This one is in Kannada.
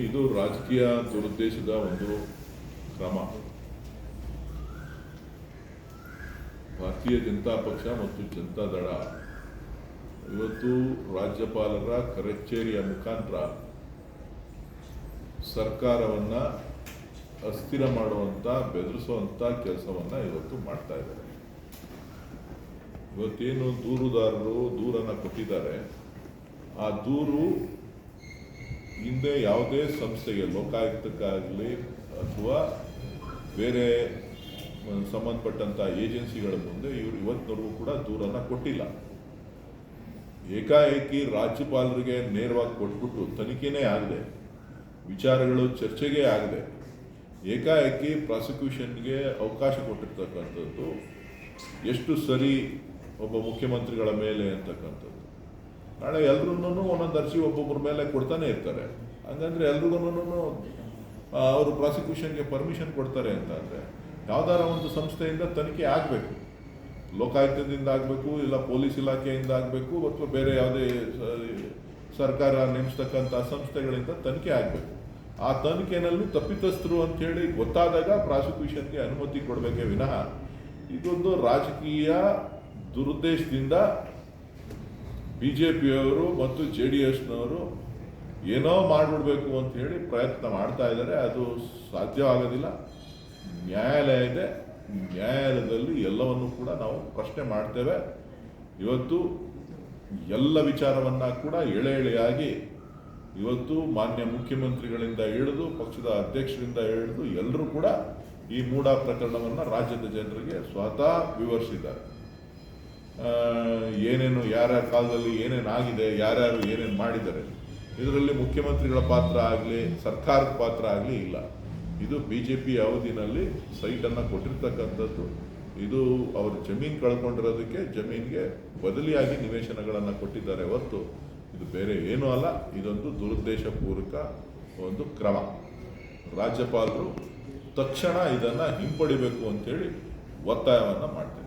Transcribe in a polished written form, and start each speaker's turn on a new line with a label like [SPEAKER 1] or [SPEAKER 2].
[SPEAKER 1] ಇದು ರಾಜಕೀಯ ದುರುದ್ದೇಶದ ಒಂದು ಕ್ರಮ. ಭಾರತೀಯ ಜನತಾ ಪಕ್ಷ ಮತ್ತು ಜನತಾದಳ ಇವತ್ತು ರಾಜ್ಯಪಾಲರ ಕಚೇರಿಯ ಮುಖಾಂತರ ಸರ್ಕಾರವನ್ನು ಅಸ್ಥಿರ ಮಾಡುವಂಥ, ಬೆದರಿಸುವಂಥ ಕೆಲಸವನ್ನು ಇವತ್ತು ಮಾಡ್ತಾ ಇದ್ದಾರೆ. ಇವತ್ತೇನು ದೂರುದಾರರು ದೂರನ್ನು ಕೊಟ್ಟಿದ್ದಾರೆ, ಆ ದೂರು ಹಿಂದೆ ಯಾವುದೇ ಸಂಸ್ಥೆಗೆ, ಲೋಕಾಯುಕ್ತಕ್ಕಾಗಲಿ ಅಥವಾ ಬೇರೆ ಸಂಬಂಧಪಟ್ಟಂಥ ಏಜೆನ್ಸಿಗಳ ಮುಂದೆ ಇವರು ಇವತ್ತಿನವರೆಗೂ ಕೂಡ ದೂರನ್ನು ಕೊಟ್ಟಿಲ್ಲ. ಏಕಾಏಕಿ ರಾಜ್ಯಪಾಲರಿಗೆ ನೇರವಾಗಿ ಕೊಟ್ಬಿಟ್ಟು ತನಿಖೆನೇ ಆಗದೆ, ವಿಚಾರಗಳು ಚರ್ಚೆಗೆ ಆಗದೆ, ಏಕಾಏಕಿ ಪ್ರಾಸಿಕ್ಯೂಷನ್ಗೆ ಅವಕಾಶ ಕೊಟ್ಟಿರ್ತಕ್ಕಂಥದ್ದು ಎಷ್ಟು ಸರಿ ಒಬ್ಬ ಮುಖ್ಯಮಂತ್ರಿಗಳ ಮೇಲೆ ಅಂತಕ್ಕಂಥದ್ದು. ನಾಳೆ ಎಲ್ರೂ ಒಂದೊಂದು ಅರ್ಜಿ ಒಬ್ಬೊಬ್ಬರ ಮೇಲೆ ಕೊಡ್ತಾನೆ ಇರ್ತಾರೆ. ಹಂಗಂದ್ರೆ ಎಲ್ರಿಗೂ ಅವರು ಪ್ರಾಸಿಕ್ಯೂಷನ್ಗೆ ಪರ್ಮಿಷನ್ ಕೊಡ್ತಾರೆ ಅಂತ ಅಂದರೆ ಯಾವ್ದಾರ ಒಂದು ಸಂಸ್ಥೆಯಿಂದ ತನಿಖೆ ಆಗಬೇಕು. ಲೋಕಾಯುಕ್ತದಿಂದ ಆಗಬೇಕು, ಇಲ್ಲ ಪೊಲೀಸ್ ಇಲಾಖೆಯಿಂದ ಆಗಬೇಕು, ಅಥವಾ ಬೇರೆ ಯಾವುದೇ ಸರ್ಕಾರ ನೇಮಿಸ್ತಕ್ಕಂಥ ಸಂಸ್ಥೆಗಳಿಂದ ತನಿಖೆ ಆಗಬೇಕು. ಆ ತನಿಖೆನಲ್ಲಿ ತಪ್ಪಿತಸ್ಥರು ಅಂಥೇಳಿ ಗೊತ್ತಾದಾಗ ಪ್ರಾಸಿಕ್ಯೂಷನ್ಗೆ ಅನುಮತಿ ಕೊಡಬೇಕೇ ವಿನಃ ಇದೊಂದು ರಾಜಕೀಯ ದುರುದ್ದೇಶದಿಂದ BJPಯವರು ಮತ್ತು JDSನವರು ಏನೋ ಮಾಡಿಬಿಡ್ಬೇಕು ಅಂತ ಹೇಳಿ ಪ್ರಯತ್ನ ಮಾಡ್ತಾ ಇದ್ದಾರೆ. ಅದು ಸಾಧ್ಯವಾಗೋದಿಲ್ಲ. ನ್ಯಾಯಾಲಯ ಇದೆ, ನ್ಯಾಯಾಲಯದಲ್ಲಿ ಎಲ್ಲವನ್ನು ಕೂಡ ನಾವು ಪ್ರಶ್ನೆ ಮಾಡ್ತೇವೆ. ಇವತ್ತು ಎಲ್ಲ ವಿಚಾರವನ್ನು ಕೂಡ ಎಳೆಯಾಗಿ ಇವತ್ತು ಮಾನ್ಯ ಮುಖ್ಯಮಂತ್ರಿಗಳಿಂದ ಹಿಡಿದು ಪಕ್ಷದ ಅಧ್ಯಕ್ಷರಿಂದ ಹಿಡಿದು ಎಲ್ಲರೂ ಕೂಡ ಈ ಮೂಢ ಪ್ರಕರಣವನ್ನು ರಾಜ್ಯದ ಜನರಿಗೆ ಸ್ವತಃ ವಿವರಿಸಿದ್ದಾರೆ. ಏನೇನು ಯಾರ್ಯಾರ ಕಾಲದಲ್ಲಿ ಏನೇನು ಆಗಿದೆ, ಯಾರ್ಯಾರು ಏನೇನು ಮಾಡಿದ್ದಾರೆ, ಇದರಲ್ಲಿ ಮುಖ್ಯಮಂತ್ರಿಗಳ ಪಾತ್ರ ಆಗಲಿ, ಸರ್ಕಾರದ ಪಾತ್ರ ಆಗಲಿ ಇಲ್ಲ. ಇದು BJP ಅವಧಿನಲ್ಲಿ ಸೈಟನ್ನು ಕೊಟ್ಟಿರ್ತಕ್ಕಂಥದ್ದು. ಇದು ಅವರು ಜಮೀನು ಕಳ್ಕೊಂಡಿರೋದಕ್ಕೆ ಜಮೀನಿಗೆ ಬದಲಿಯಾಗಿ ನಿವೇಶನಗಳನ್ನು ಕೊಟ್ಟಿದ್ದಾರೆ ಹೊರತು ಇದು ಬೇರೆ ಏನೂ ಅಲ್ಲ. ಇದೊಂದು ದುರುದ್ದೇಶಪೂರ್ವಕ ಒಂದು ಕ್ರಮ. ರಾಜ್ಯಪಾಲರು ತಕ್ಷಣ ಇದನ್ನು ಹಿಂಪಡಿಬೇಕು ಅಂತೇಳಿ ಒತ್ತಾಯವನ್ನು ಮಾಡ್ತಾರೆ.